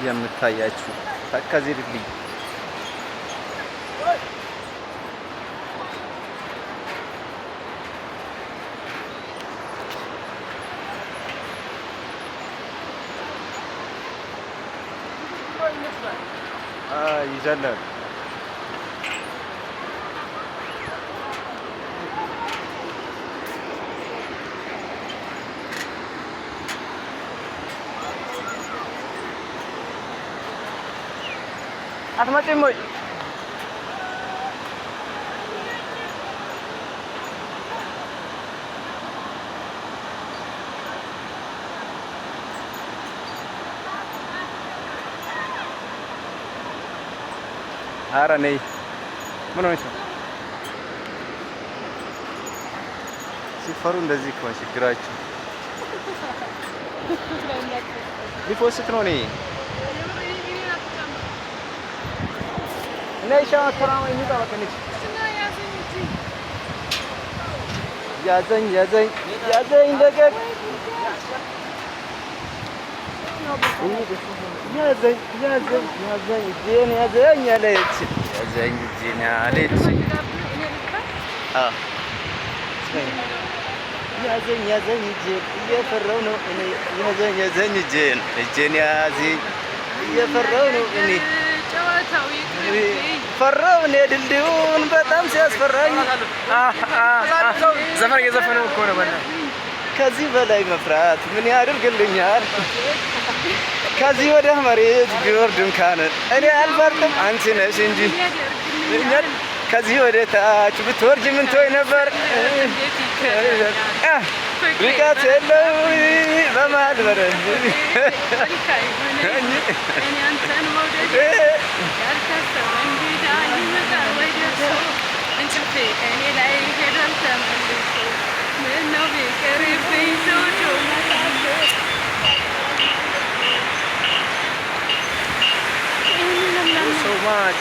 የምታያችሁ ተከዜ ድልድይ ይዘላል። አትመጪም ወይ? ኧረ ነይ። ምን ሆነሽ ነው? ሲፈሩ እንደዚህ እኮ ችግራቸው። ሊፖስት ነው ነይ ነይ ሻማ ተራማ ይጣበቅ ነች። ያዘኝ ያዘኝ ያዘኝ ለቀቅ ያዘኝ ያዘኝ ያዘኝ እጄን ያዘኝ አለች ያዘኝ እጄን አለች። ያዘኝ ያዘኝ እጄን እየፈራሁ ነው እኔ ያዘኝ ያዘኝ እጄን እጄን ያዘኝ እየፈራሁ ነው እኔ ፈራሁ እኔ ድልድዩን በጣም ሲያስፈራኝ። ዘፈን እየዘፈነው እኮ ነው። ከዚህ በላይ መፍራት ምን ያደርግልኛል? ከዚህ ወደ መሬት ቢወርድም ካነ እኔ አልፈርድም አንቺ ነሽ እንጂ ከዚህ ወደ ታች ብትወርጅ ምን ትሆይ ነበር? ርቀት የለው በመሀል በረድ so much.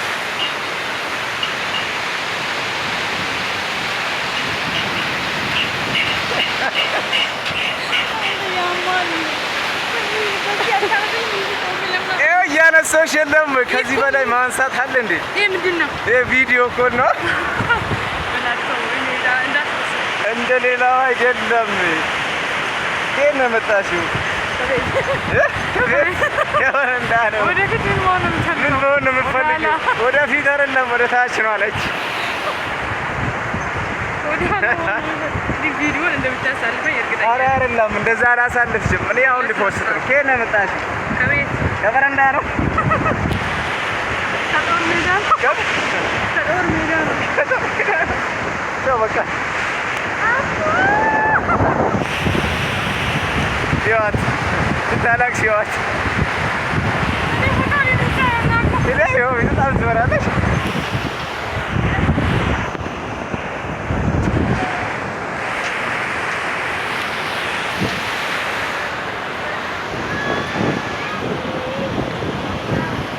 እያነሳሽ የለም። ከዚህ በላይ ማንሳት አለ እንዴ? ይሄ ምንድነው? ይሄ ቪዲዮ ኮል ነው። እንደ ሌላው አይደለም። ከየት ነው የመጣሽው? ወደፊት ምን መሆን ነው የምትፈልጊው? ወደፊት አይደለም ወደ ታች ነው አለች። ቪዲዮን እንደምታሳልፈኝ እርግጠኛ ነኝ። ኧረ አይደለም እንደዛ አላሳልፍሽም። እኔ አሁን ሊፖስት ነው። ከየት ነው የመጣሽው? ከቤት ከበረንዳ ነው። ከጦር ሜዳ ነው። ከጦር ሜዳ ነው። ተው በቃ ይዋት ታላቅ ሲዋት